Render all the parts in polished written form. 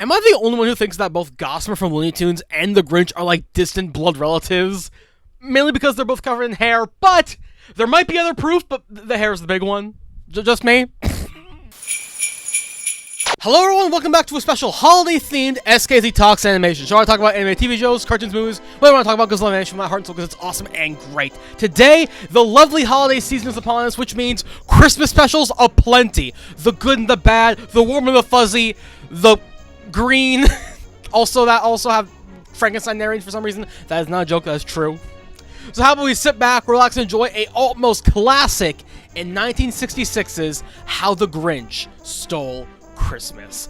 Am I the only one who thinks that both Gossamer from Looney Tunes and the Grinch are like distant blood relatives? Mainly because they're both covered in hair, but there might be other proof, but the hair is the big one. Just me? Hello everyone, welcome back to a special holiday-themed SKZ Talks animation show. I talk about anime, TV shows, cartoons, movies, whatever I want to talk about because I love animation from my heart and soul because it's awesome and great. Today, the lovely holiday season is upon us, which means Christmas specials aplenty. The good and the bad, the warm and the fuzzy, the green. also have Frankenstein narrating for some reason. That is not a joke, that is true. So how about we sit back, relax, and enjoy a almost classic in 1966's How the Grinch Stole Christmas.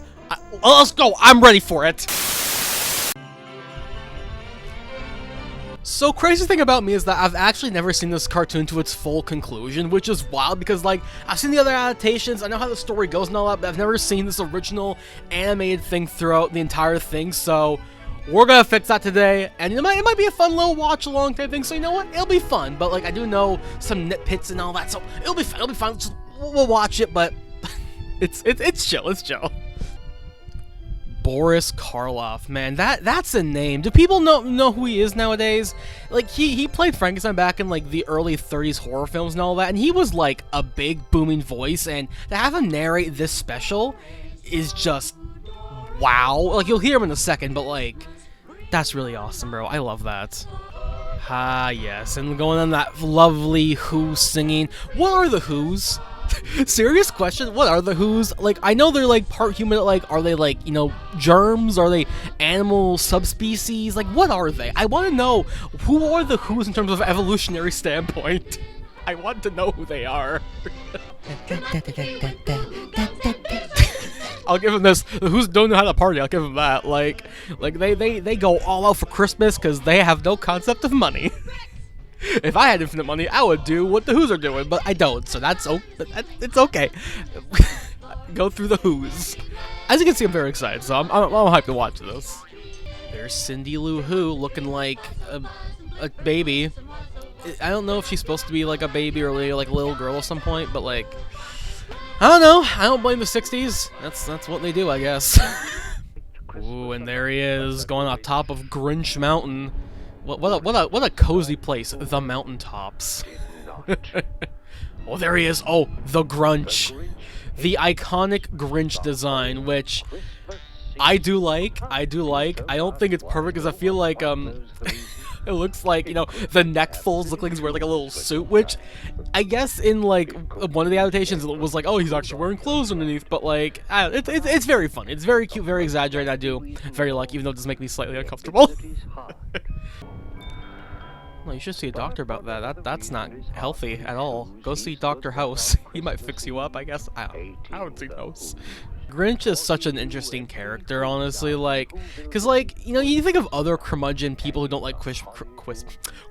Let's go, I'm ready for it. So crazy thing about me is that I've actually never seen this cartoon to its full conclusion, which is wild because like I've seen the other adaptations, I know how the story goes and all that, but I've never seen this original animated thing throughout the entire thing, so we're gonna fix that today, and it might be a fun little watch along type thing, so you know what, it'll be fun, but like I do know some nitpicks and all that, so it'll be fun, just, we'll watch it, but it's chill. Boris Karloff, man, that's a name. Do people know who he is nowadays? Like he played Frankenstein back in like the early 30s horror films and all that, and he was like a big booming voice, and to have him narrate this special is just wow. Like you'll hear him in a second, but like that's really awesome, bro. I love that. Ah, yes, and going on that lovely Who singing. What are the Who's? Serious question, what are the Who's? Like, I know they're like part human, like, are they like, you know, germs? Are they animal subspecies? Like, what are they? I want to know, who are the Who's in terms of evolutionary standpoint? I want to know who they are. I'll give them this. The Who's don't know how to party, I'll give them that. Like they go all out for Christmas because they have no concept of money. If I had infinite money, I would do what the Who's are doing, but I don't, so it's okay. Go through the Who's. As you can see, I'm very excited, so I'm hyped to watch this. There's Cindy Lou Who looking like a baby. I don't know if she's supposed to be like a baby or like a little girl at some point, but like, I don't know. I don't blame the 60s. That's what they do, I guess. Ooh, and there he is, going on top of Grinch Mountain. What a cozy place, the mountaintops. Oh, there he is. Oh, the Grunch. The iconic Grinch design, which I do like. I don't think it's perfect because I feel like, it looks like, you know, the neck folds look like he's wearing like a little suit, which I guess in like one of the adaptations it was like, oh, he's actually wearing clothes underneath, but like, it's very fun. It's very cute, very exaggerated. I do very like, even though it does make me slightly uncomfortable. Well, you should see a doctor about that. That's not healthy at all. Go see Dr. House. He might fix you up, I guess. I don't see those. Grinch is such an interesting character, honestly, like, because, like, you know, you think of other curmudgeon people who don't like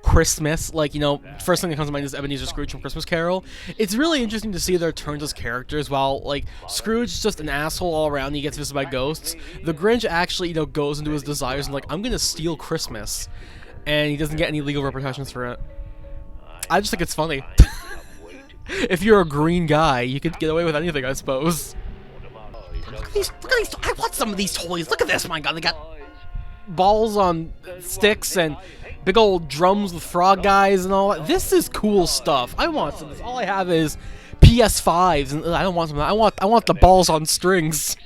Christmas, like, you know, first thing that comes to mind is Ebenezer Scrooge from Christmas Carol. It's really interesting to see their turns as characters. While, like, Scrooge is just an asshole all around, he gets visited by ghosts, the Grinch actually, you know, goes into his desires and, like, I'm gonna steal Christmas, and he doesn't get any legal repercussions for it. I just think it's funny. If you're a green guy, you could get away with anything, I suppose. Look at these, I want some of these toys. Look at this, my god, they got balls on sticks and big old drums with frog guys and all that. This is cool stuff. I want some of this. All I have is PS5s, and I don't want some of that. I want the balls on strings.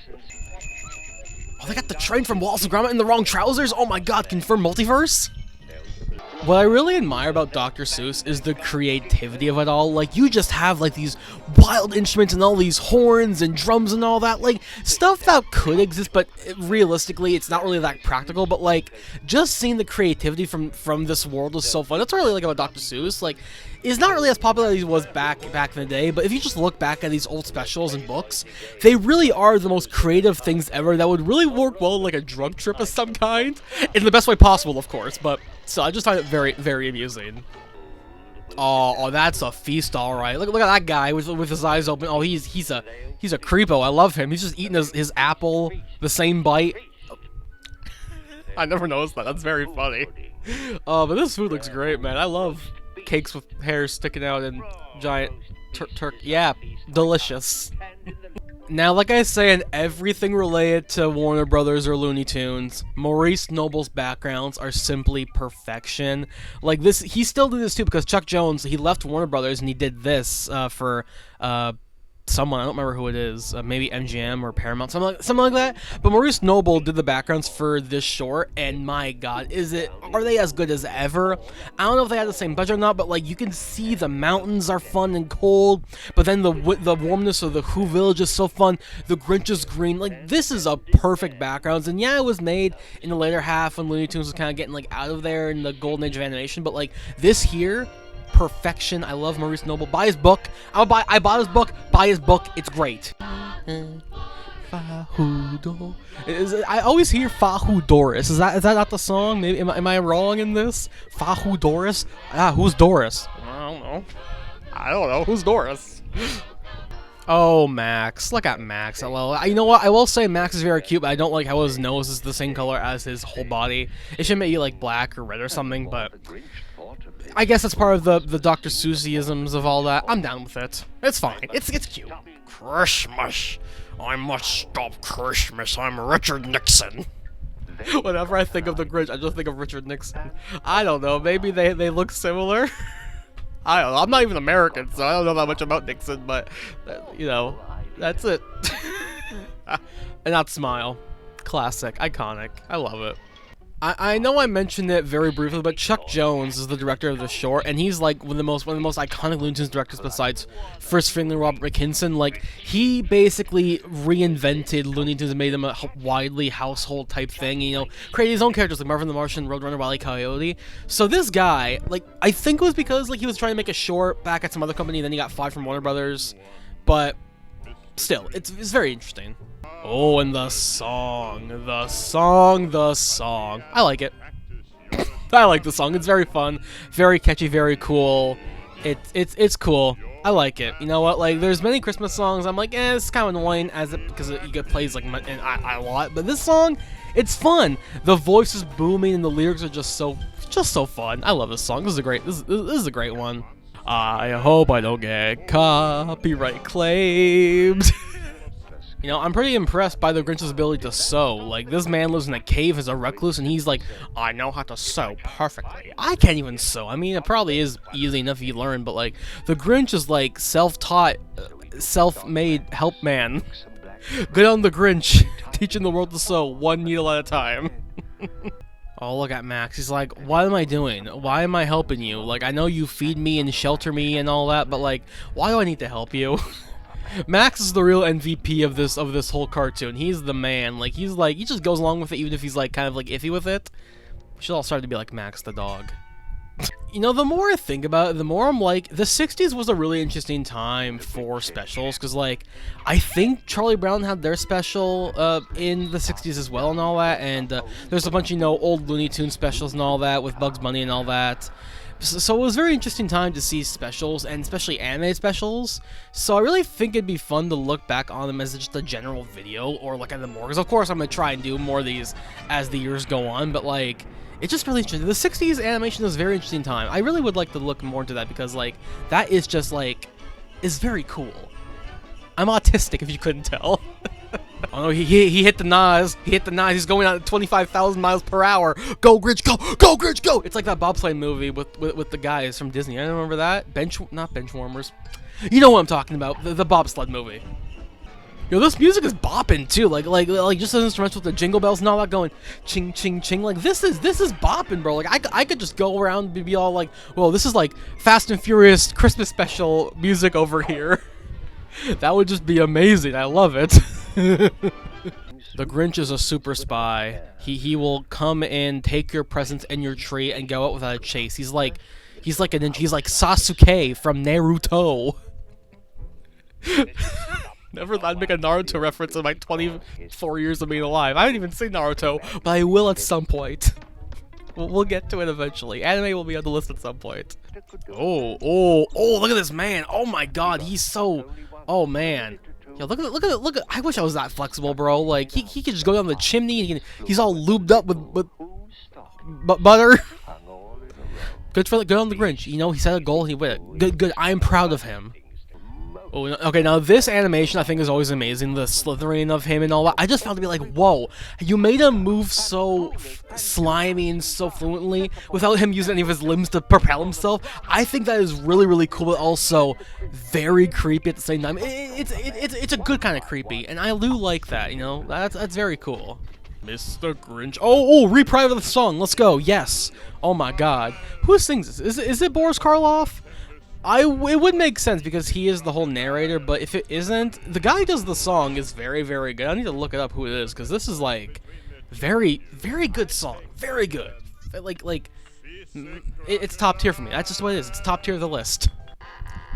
Oh, they got the train from Wallace and Gromit in the wrong trousers? Oh my god, confirm multiverse? What I really admire about Dr. Seuss is the creativity of it all. Like, you just have, like, these wild instruments and all these horns and drums and all that. Like, stuff that could exist, but realistically, it's not really that practical. But, like, just seeing the creativity from this world is so fun. That's what I really like about Dr. Seuss. Like, it's not really as popular as he was back in the day, but if you just look back at these old specials and books, they really are the most creative things ever that would really work well like a drug trip of some kind. In the best way possible, of course, but so I just find it very, very amusing. Oh, that's a feast, all right. Look at that guy with his eyes open. Oh, he's a creepo. I love him. He's just eating his apple, the same bite. I never noticed that. That's very funny. But this food looks great, man. I love cakes with hair sticking out and giant turkey. Yeah, delicious. Now, like I say, in everything related to Warner Brothers or Looney Tunes, Maurice Noble's backgrounds are simply perfection. Like this, he still did this too because Chuck Jones, he left Warner Brothers and he did this for someone, I don't remember who it is, maybe MGM or Paramount, something like that. But Maurice Noble did the backgrounds for this short, and my God, are they as good as ever? I don't know if they had the same budget or not, but like you can see the mountains are fun and cold, but then the warmness of the Who Village is so fun. The Grinch is green. Like this is a perfect backgrounds, and yeah, it was made in the later half when Looney Tunes was kind of getting like out of there in the golden age of animation, but like this here. Perfection. I love Maurice Noble. Buy his book. I bought his book. Buy his book. It's great. I always hear Fahu Doris. Is that not the song? Maybe am I wrong in this? Fahu Doris? Who's Doris? I don't know. Who's Doris? Oh, Max. Look at Max. Hello. You know what? I will say Max is very cute, but I don't like how his nose is the same color as his whole body. It should make you like black or red or something, but I guess that's part of the Dr. Seussisms of all that. I'm down with it. It's fine. It's cute. Christmas. I must stop Christmas. I'm Richard Nixon. Whenever I think of the Grinch, I just think of Richard Nixon. I don't know. Maybe they look similar. I don't know. I'm not even American, so I don't know that much about Nixon, but, you know, that's it. And that smile. Classic. Iconic. I love it. I know I mentioned it very briefly, but Chuck Jones is the director of the short, and he's like one of the most iconic Looney Tunes directors besides Friz Freleng and Robert McKinson. Like he basically reinvented Looney Tunes and made them a widely household type thing. You know, created his own characters like Marvin the Martian, Roadrunner, Wile E. Coyote. So this guy, like, I think it was because like he was trying to make a short back at some other company, and then he got fired from Warner Brothers. But still, it's very interesting. Oh, and the song. I like it. I like the song. It's very fun, very catchy, very cool. It's cool. I like it. You know what? Like, there's many Christmas songs. I'm like, it's kind of annoying because it plays like a lot. But this song, it's fun. The voice is booming and the lyrics are just so fun. I love this song. This is a great one. I hope I don't get copyright claimed. You know, I'm pretty impressed by the Grinch's ability to sew. Like, this man lives in a cave as a recluse, and he's like, I know how to sew perfectly. I can't even sew. I mean, it probably is easy enough if you learn, but, like, the Grinch is, like, self-taught, self-made help man. Good on the Grinch, teaching the world to sew one needle at a time. Oh, look at Max. He's like, what am I doing? Why am I helping you? Like, I know you feed me and shelter me and all that, but, like, why do I need to help you? Max is the real MVP of this whole cartoon. He's the man. Like, he just goes along with it even if he's like kind of like iffy with it. We should all start to be like Max the dog. You know, the more I think about it, the more I'm like, the 60s was a really interesting time for specials, because, like, I think Charlie Brown had their special in the 60s as well and all that, and there's a bunch, you know, old Looney Tunes specials and all that with Bugs Bunny and all that. So it was a very interesting time to see specials, and especially animated specials. So I really think it'd be fun to look back on them as just a general video, or look at them more, because of course I'm going to try and do more of these as the years go on, but, like, it's just really interesting. The 60s animation is a very interesting time. I really would like to look more into that, because, like, that is just, like, is very cool. I'm autistic, if you couldn't tell. Oh no, he hit the Nas. He hit the Nas. He's going at 25,000 miles per hour. Go Grinch, go! Go Grinch, go! It's like that bobsleigh movie with the guys from Disney. I remember that. Not Benchwarmers. You know what I'm talking about. The bobsled movie. Yo, this music is bopping too. Like just an instrumental with the jingle bells and all that going ching ching ching. Like this is bopping, bro. Like I could just go around and be all like, well, this is like Fast and Furious Christmas special music over here. That would just be amazing. I love it. The Grinch is a super spy. He will come and take your presents and your tree and go out without a chase. He's like a ninja. He's like Sasuke from Naruto. Never thought I'd make a Naruto reference in my 24 years of being alive. I haven't even seen Naruto, but I will at some point. We'll get to it eventually. Anime will be on the list at some point. Oh, look at this man. Oh my god, he's so... Oh man. Yo, look at I wish I was that flexible, bro. Like, he could just go down the chimney and he's all lubed up with butter. good on the Grinch. You know, he set a goal, he went it. Good. I'm proud of him. Oh, okay, now this animation I think is always amazing, the slithering of him and all that. I just found to be like, whoa, you made him move so slimy and so fluently without him using any of his limbs to propel himself. I think that is really, really cool, but also very creepy at the same time. It's a good kind of creepy, and I do like that, you know? That's very cool. Mr. Grinch. Oh, reprieve of the song. Let's go. Yes. Oh my god. Who sings this? Is it Boris Karloff? It would make sense because he is the whole narrator, but if it isn't, the guy who does the song is very, very good. I need to look it up who it is, because this is, like, very, very good song. Very good. It's top tier for me. That's just what it is. It's top tier of the list.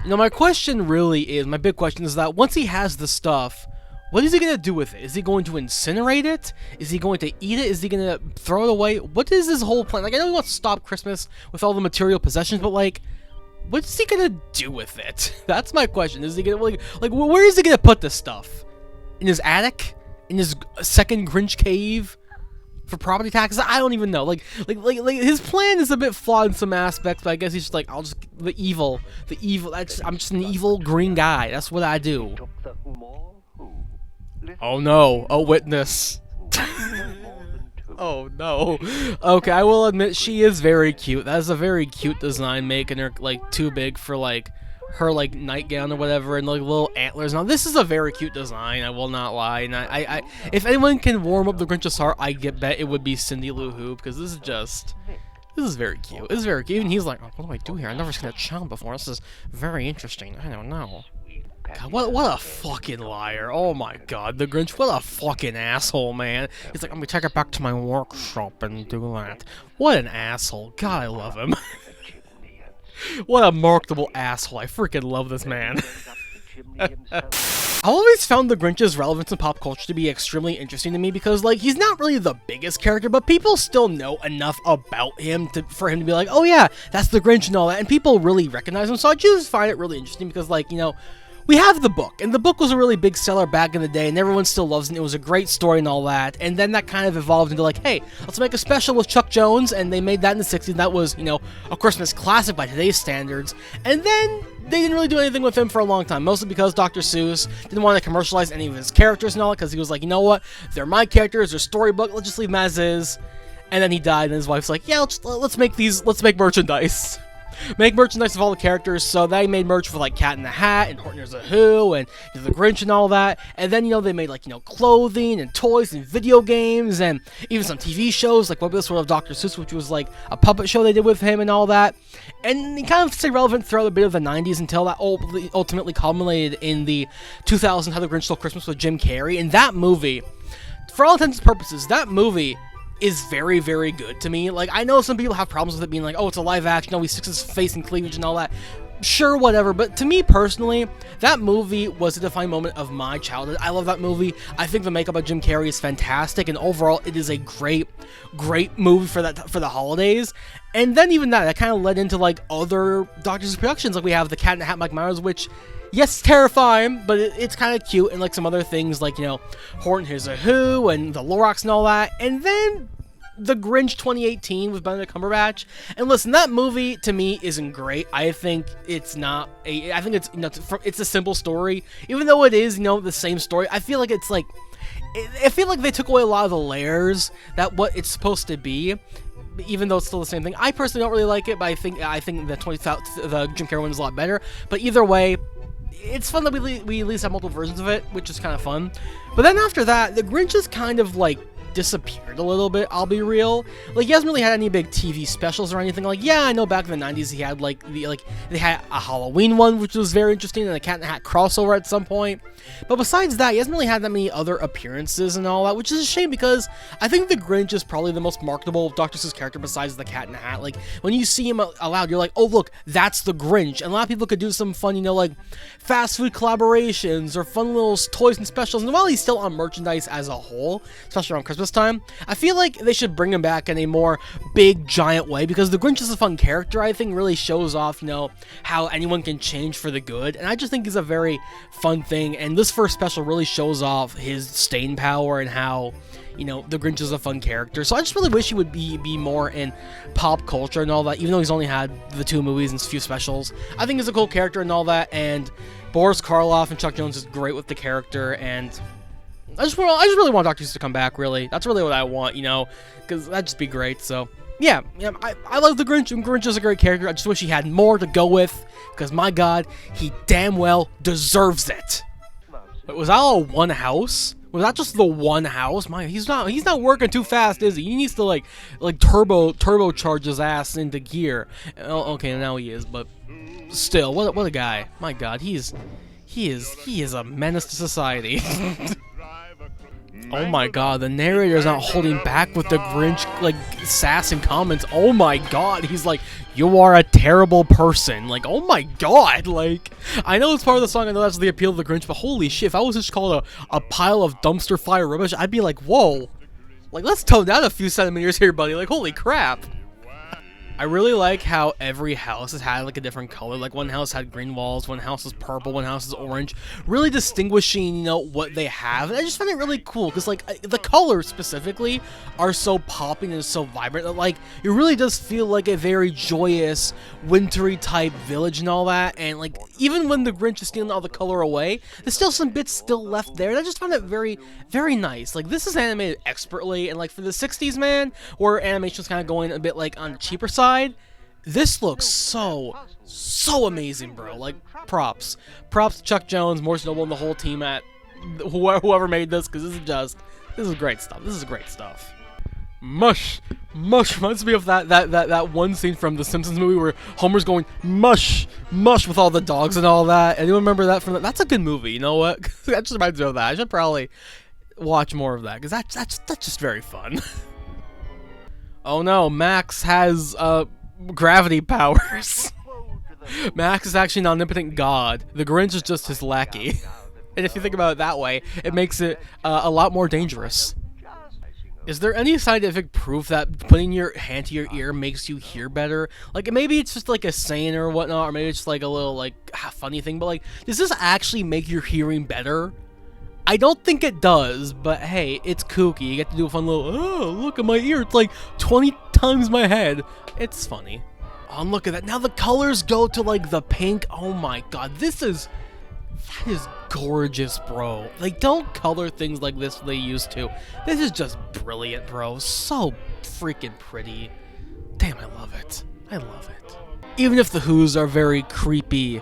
You know, my question really is, my big question is that once he has the stuff, what is he going to do with it? Is he going to incinerate it? Is he going to eat it? Is he going to throw it away? What is his whole plan? Like, I know he wants to stop Christmas with all the material possessions, but, like, what's he gonna do with it? That's my question. Is he gonna like where is he gonna put this stuff? In his attic? In his second Grinch cave? For property taxes? I don't even know. Like his plan is a bit flawed in some aspects, but I guess he's just like, the evil. I'm just an evil green guy. That's what I do. Oh no, a witness. Oh no. Okay, I will admit she is very cute. That is a very cute design, making her like too big for like her like nightgown or whatever, and like little antlers. Now this is a very cute design, I will not lie. And I if anyone can warm up the Grinch's heart, I bet it would be Cindy Lou Who, because this is very cute. This is very cute. Even he's like, oh, what do I do here? I've never seen a child before. This is very interesting. I don't know. God, what a fucking liar. Oh my god, the Grinch, what a fucking asshole, man. He's like, I'm gonna take it back to my workshop and do that. What an asshole. God, I love him. What a marketable asshole. I freaking love this man. I always found the Grinch's relevance in pop culture to be extremely interesting to me because, like, he's not really the biggest character, but people still know enough about him for him to be like, oh yeah, that's the Grinch and all that, and people really recognize him, so I just find it really interesting because, like, you know, we have the book, and the book was a really big seller back in the day, and everyone still loves it, and it was a great story and all that, and then that kind of evolved into like, hey, let's make a special with Chuck Jones, and they made that in the 60s, and that was, you know, a Christmas classic by today's standards, and then they didn't really do anything with him for a long time, mostly because Dr. Seuss didn't want to commercialize any of his characters and all that, because he was like, you know what, they're my characters, they're storybook, let's just leave them as is, and then he died, and his wife's like, yeah, let's make merchandise. Make merchandise of all the characters, so they made merch for like Cat in the Hat and Horton Hears a Who and you know, the Grinch and all that, and then, you know, they made like, you know, clothing and toys and video games and even some TV shows like What Was This World of Dr. Seuss, which was like a puppet show they did with him and all that, and it kind of stayed relevant throughout a bit of the 90s until that ultimately culminated in the 2000 How the Grinch Stole Christmas with Jim Carrey, and that movie, for all intents and purposes, that movie is very, very good to me. Like, I know some people have problems with it being like, oh, it's a live action, oh, he sticks his face in cleavage and all that. Sure, whatever, but to me personally, that movie was a defining moment of my childhood. I love that movie. I think the makeup of Jim Carrey is fantastic, and overall, it is a great, great movie for the holidays. And then even that kind of led into like other Dr. Seuss productions, like we have the Cat in the Hat, Mike Myers, which, yes, terrifying, but it's kind of cute, and like some other things like, you know, Horton Hears a Who and the Lorax and all that, and then The Grinch 2018 with Benedict Cumberbatch. And listen, that movie to me isn't great. I think it's not I think it's, you know, it's a simple story, even though it is, you know, the same story. I feel like it's like, I feel like they took away a lot of the layers that what it's supposed to be, even though it's still the same thing. I personally don't really like it, but I think the Jim Carrey one is a lot better. But either way, it's fun that we at least have multiple versions of it, which is kind of fun. But then after that, the Grinch is kind of like disappeared a little bit, I'll be real. Like, he hasn't really had any big TV specials or anything. Like, yeah, I know back in the 90s he had like they had a Halloween one, which was very interesting, and a Cat in the Hat crossover at some point. But besides that, he hasn't really had that many other appearances and all that, which is a shame because I think the Grinch is probably the most marketable Dr. Seuss character besides the Cat in the Hat. Like, when you see him aloud, you're like, oh look, that's the Grinch. And a lot of people could do some fun, you know, like fast food collaborations or fun little toys and specials. And while he's still on merchandise as a whole, especially around Christmas time, I feel like they should bring him back in a more big, giant way, because the Grinch is a fun character. I think really shows off, you know, how anyone can change for the good, and I just think he's a very fun thing, and this first special really shows off his staying power and how, you know, the Grinch is a fun character. So I just really wish he would be more in pop culture and all that, even though he's only had the 2 movies and a few specials. I think he's a cool character and all that, and Boris Karloff and Chuck Jones is great with the character, and I just really want Dr. Seuss to come back, really. That's really what I want, you know, because that'd just be great. So yeah, I love the Grinch, and Grinch is a great character. I just wish he had more to go with, because my god, he damn well deserves it. But was that all one house? Was that just the one house? He's not working too fast, is he? He needs to like turbocharge his ass into gear. Oh, okay, now he is, but still, what a guy. My god, he is a menace to society. Oh my god, the narrator is not holding back with the Grinch, like, sass and comments. Oh my god, he's like, you are a terrible person. Like, oh my god, like, I know it's part of the song, I know that's the appeal of the Grinch, but holy shit, if I was just called a pile of dumpster fire rubbish, I'd be like, whoa. Like, let's tone down a few centimeters here, buddy. Like, holy crap. I really like how every house has had like a different color. Like one house had green walls, one house is purple, one house is orange. Really distinguishing, you know, what they have. And I just find it really cool because like the colors specifically are so popping and so vibrant that like it really does feel like a very joyous, wintry type village and all that. And like even when the Grinch is stealing all the color away, there's still some bits still left there. And I just found it very, very nice. Like this is animated expertly, and like for the 60s, man, where animation's kind of going a bit like on the cheaper side. This looks so amazing, bro. Like, props to Chuck Jones, Morris Noble, and the whole team at whoever made this, because this is great stuff. This is great stuff. Mush reminds me of that one scene from the Simpsons movie where Homer's going mush with all the dogs and all that. Anyone remember that from that? That's a good movie. You know what? That just reminds me of that. I should probably watch more of that because that's just very fun. Oh no, Max has gravity powers. Max is actually an omnipotent god. The Grinch is just his lackey. And if you think about it that way, it makes it a lot more dangerous. Is there any scientific proof that putting your hand to your ear makes you hear better? Like, maybe it's just like a saying or whatnot, or maybe it's just like a little like funny thing, but like, does this actually make your hearing better? I don't think it does, but hey, it's kooky. You get to do a fun little, oh, look at my ear. It's like 20 times my head. It's funny. Oh, look at that. Now the colors go to like the pink. Oh my god, that is gorgeous, bro. Like, don't color things like this they used to. This is just brilliant, bro. So freaking pretty. Damn, I love it. I love it. Even if the Who's are very creepy,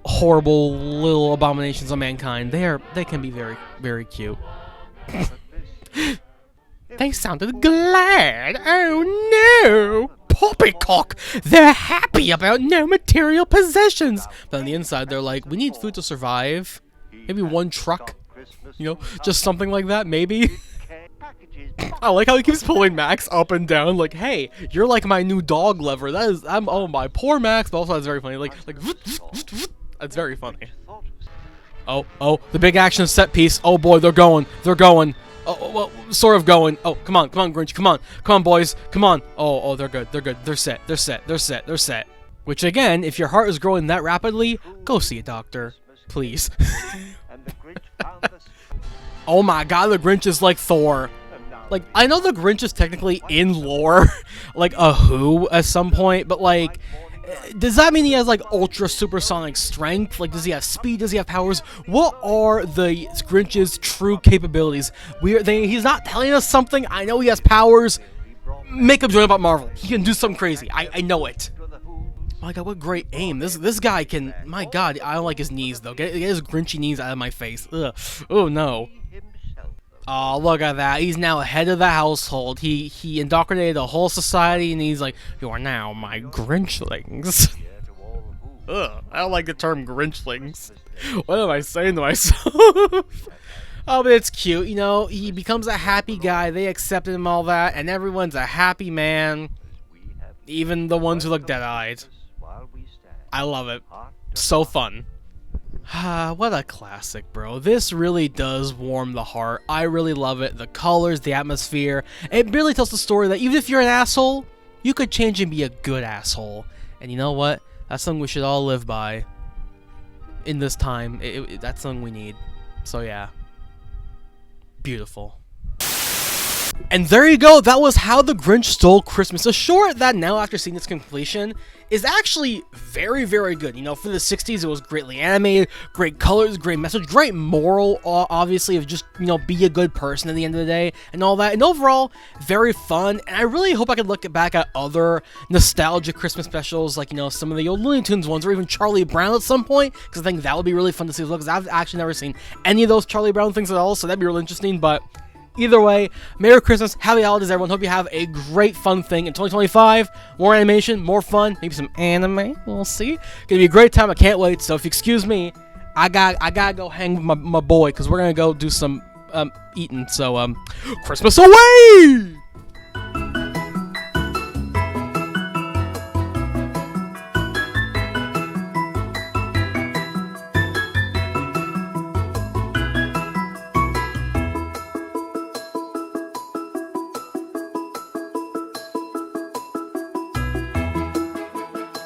horrible little abominations of mankind, they can be very, very cute. They sounded glad. Oh no! Poppycock! They're happy about no material possessions. But on the inside, they're like, we need food to survive. Maybe one truck. You know, just something like that, maybe. I like how he keeps pulling Max up and down, like, hey, you're like my new dog lover. Oh my, poor Max, but also that's very funny. Like, that's very funny. Oh, the big action set piece. Oh boy, they're going. Oh, well, sort of going. Oh, come on, Grinch, come on, boys, come on. Oh, they're good. They're set. Which again, if your heart is growing that rapidly, go see a doctor, please. Oh my god, the Grinch is like Thor. Like, I know the Grinch is technically in lore, like a Who at some point, but like, does that mean he has like ultra supersonic strength? Like, does he have speed? Does he have powers? What are the Grinch's true capabilities? He's not telling us something. I know he has powers. Make him join about Marvel. He can do something crazy. I know it. My god, what great aim. This guy can, my god, I don't like his knees though. Get his Grinchy knees out of my face. Ugh. Oh no. Oh, look at that. He's now head of the household. He indoctrinated the whole society, and he's like, you are now my Grinchlings. Ugh, I don't like the term Grinchlings. What am I saying to myself? Oh, but it's cute, you know. He becomes a happy guy. They accepted him, all that, and everyone's a happy man. Even the ones who look dead-eyed. I love it. So fun. What a classic, bro. This really does warm the heart. I really love it. The colors, the atmosphere. It really tells the story that even if you're an asshole, you could change and be a good asshole. And you know what? That's something we should all live by. In this time, that's something we need. So yeah. Beautiful. And there you go, that was How the Grinch Stole Christmas, a short that now, after seeing its completion, is actually very, very good. You know, for the 60s, it was greatly animated, great colors, great message, great moral, obviously, of just, you know, be a good person at the end of the day, and all that. And overall, very fun, and I really hope I could look back at other nostalgic Christmas specials, like, you know, some of the old Looney Tunes ones, or even Charlie Brown at some point, because I think that would be really fun to see as well, because I've actually never seen any of those Charlie Brown things at all, so that'd be really interesting. But either way, Merry Christmas, Happy Holidays, everyone. Hope you have a great, fun thing in 2025. More animation, more fun, maybe some anime. We'll see. Gonna be a great time. I can't wait. So if you excuse me, I gotta go hang with my boy, because we're gonna go do some eating. So Christmas away!